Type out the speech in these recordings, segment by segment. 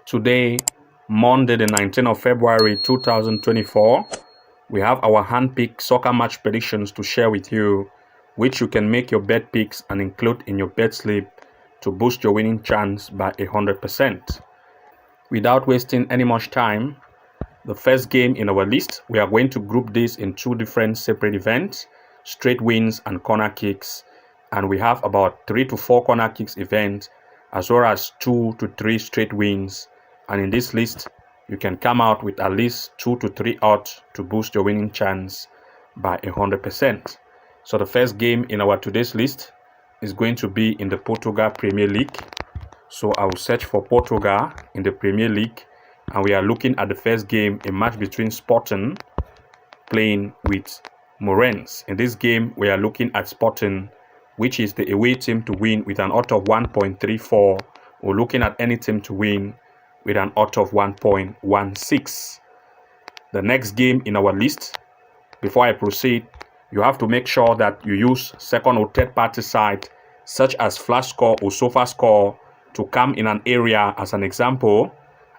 Today, Monday the 19th of February 2024, we have our hand-picked soccer match predictions to share with you, which you can make your bet picks and include in your bet slip to boost your winning chance by 100%. Without wasting any much time, the first game in our list, we are going to group this in two different separate events, straight wins and corner kicks. And we have about 3 to 4 corner kicks events, as well as 2 to 3 straight wins. And in this list, you can come out with at least 2 to 3 odds to boost your winning chance by 100%. So the first game in our today's list is going to be in the Portugal Premier League. So I will search for Portugal in the Premier League, and we are looking at the first game, a match between Sporting playing with Moreirense. In this game, we are looking at Sporting, which is the away team to win with an odds of 1.34. We're looking at any team to win with an odds of 1.16. The next game in our list, before I proceed, you have to make sure that you use second or third party site such as Flash Score or Sofa Score to come in an area. As an example,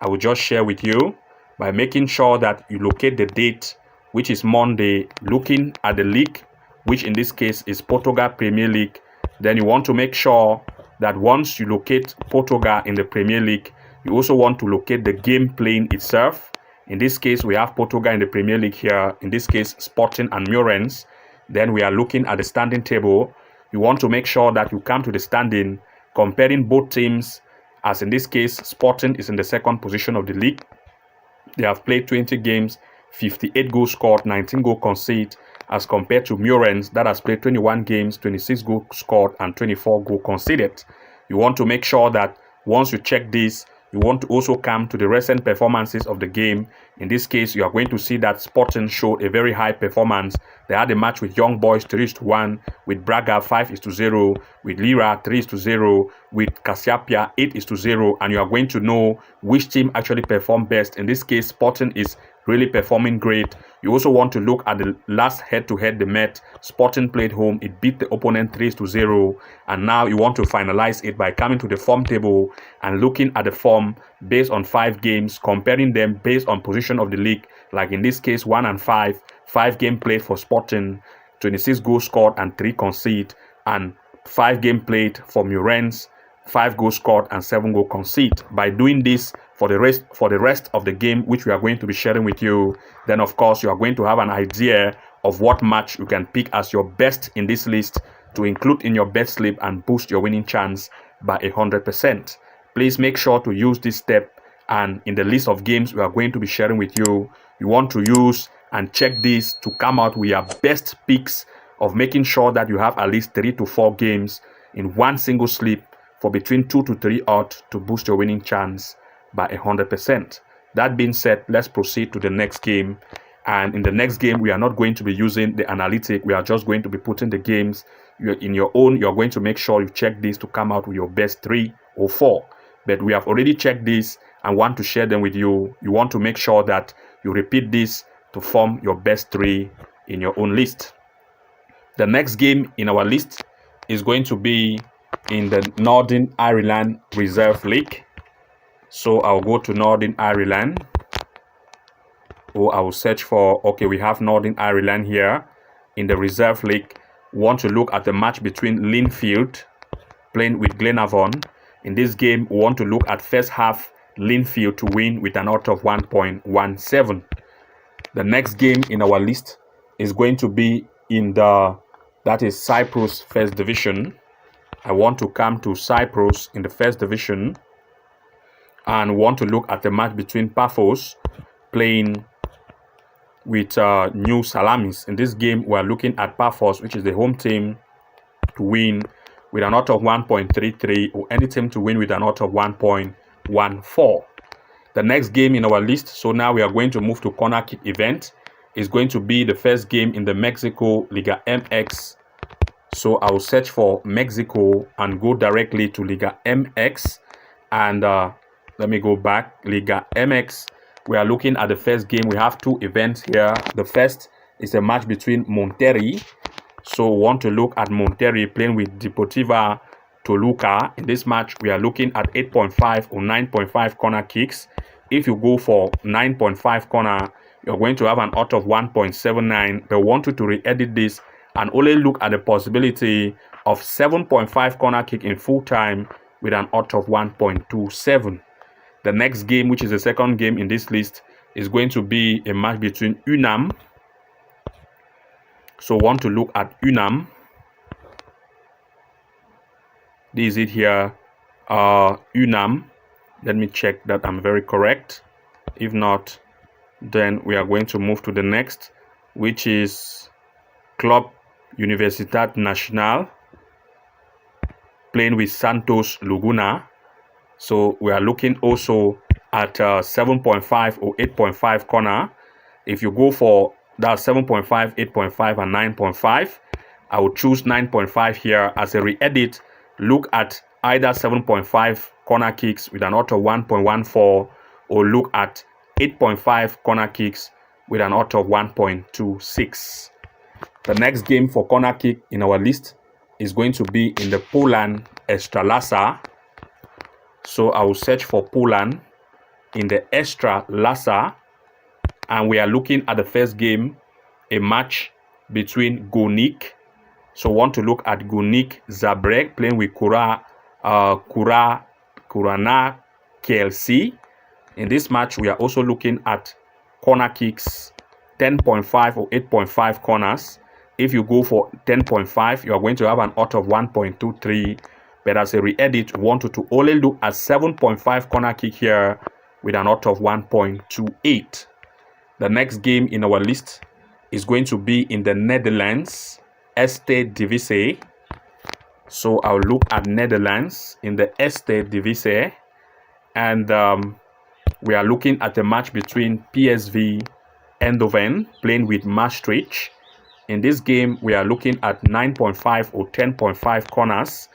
I will just share with you by making sure that you locate the date, which is Monday, looking at the league, which in this case is Portugal Premier League. Then you want to make sure that once you locate Portugal in the Premier League, you also want to locate the game playing itself. In this case, we have Portugal in the Premier League here. In this case, Sporting and Moreirense. Then we are looking at the standing table. You want to make sure that you come to the standing, comparing both teams. As in this case, Sporting is in the second position of the league. They have played 20 games, 58 goals scored, 19 goals conceded, as compared to Moreirense that has played 21 games, 26 goals scored, and 24 goals conceded. You want to make sure that once you check this, you want to also come to the recent performances of the game. In this case, you are going to see that Sporting showed a very high performance. They had a match with Young Boys 3-1, with Braga 5-0, with Lira 3-0, with Cassiapia 8-0, and you are going to know which team actually performed best. In this case, Sporting is really performing great. You also want to look at the last head-to-head they met. Sporting played home, it beat the opponent 3-0, and now you want to finalize it by coming to the form table and looking at the form based on 5 games, comparing them based on position of the league, like in this case 1 and 5, 5 games played for Sporting, 26 goals scored and 3 conceded, and 5 games played for Moreirense, 5 goals scored and 7 goals conceded. By doing this for the rest of the game, which we are going to be sharing with you, then of course you are going to have an idea of what match you can pick as your best in this list to include in your bet slip and boost your winning chance by 100%. Please make sure to use this step, and in the list of games we are going to be sharing with you, you want to use and check this to come out with your best picks of making sure that you have at least 3 to 4 games in one single slip for between 2 to 3 odds to boost your winning chance by 100%. That being said, let's proceed to the next game. And in the next game, we are not going to be using the analytic. We are just going to be putting the games in your own. You're going to make sure you check this to come out with your best 3 or 4. But we have already checked this and want to share them with you. You want to make sure that you repeat this to form your best 3 in your own list. The next game in our list is going to be in the Northern Ireland Reserve League. So I'll go to Northern Ireland, or I will search for, okay, we have Northern Ireland here in the Reserve League. We want to look at the match between Linfield playing with Glenavon. In this game, we want to look at first half Linfield to win with an odds of 1.17. The next game in our list is going to be in that is Cyprus First Division. I want to come to Cyprus in the First Division and want to look at the match between Paphos playing with New Salamis. In this game, we are looking at Paphos, which is the home team, to win with an odds of 1.33, or any team to win with an odds of 1.14. The next game in our list, so now we are going to move to corner kick event, is going to be the first game in the Mexico Liga MX. So I will search for Mexico and go directly to Liga MX, and let me go back. Liga MX, we are looking at the first game. We have 2 events here. The first is a match between Monterrey. So we want to look at Monterrey playing with Deportiva Toluca. In this match, we are looking at 8.5 or 9.5 corner kicks. If you go for 9.5 corner, you're going to have an odds of 1.79. But we want you to re-edit this and only look at the possibility of 7.5 corner kick in full time with an odds of 1.27. The next game, which is the second game in this list, is going to be a match between UNAM. So want to look at UNAM. This is it here. UNAM. Let me check that I'm very correct. If not, then we are going to move to the next, which is Club Universidad Nacional playing with Santos Laguna. So we are looking also at 7.5 or 8.5 corner. If you go for that 7.5, 8.5 and 9.5, I will choose 9.5 here as a re-edit. Look at either 7.5 corner kicks with an odds of 1.14 or look at 8.5 corner kicks with an odds of 1.26. The next game for corner kick in our list is going to be in the Poland Ekstraklasa. So I will search for Poland in the Ekstraklasa, and we are looking at the first game, a match between Górnik. So want to look at Górnik Zabrze playing with Kurana KLC. In this match, we are also looking at corner kicks, 10.5 or 8.5 corners. If you go for 10.5, you are going to have an odds of 1.23. But as a re-edit, we want to only look at 7.5 corner kick here with an odds of 1.28. The next game in our list is going to be in the Netherlands, Eerste Divisie. So I'll look at Netherlands in the Eerste Divisie. And we are looking at a match between PSV Eindhoven playing with Maastricht. In this game, we are looking at 9.5 or 10.5 corners.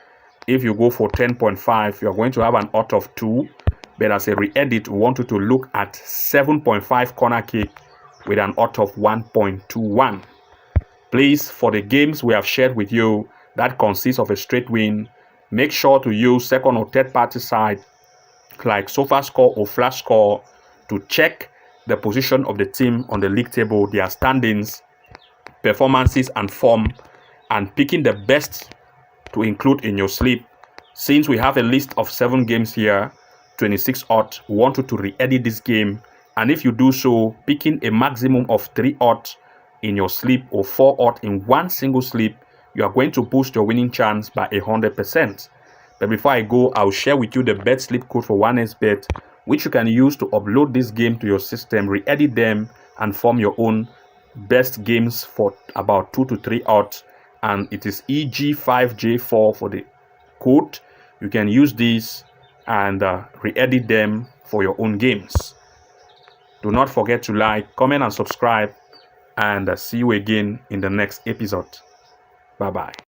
If you go for 10.5, you're going to have an odds of 2. But as a re-edit, we want you to look at 7.5 corner kick with an odds of 1.21. Please, for the games we have shared with you that consists of a straight win, make sure to use second or third party site like SofaScore or FlashScore to check the position of the team on the league table, their standings, performances and form, and picking the best to include in your slip. Since we have a list of 7 games here, 26 odds, we want you to re-edit this game, and if you do so, picking a maximum of 3 odds in your slip or 4 odds in one single slip, you are going to boost your winning chance by 100%. But before I go, I'll share with you the bet slip code for 1xBet, which you can use to upload this game to your system, re-edit them, and form your own best games for about 2 to 3 odds. And it is EG5J4 for the code. You can use these and re-edit them for your own games. Do not forget to like, comment, and subscribe. And see you again in the next episode. Bye-bye.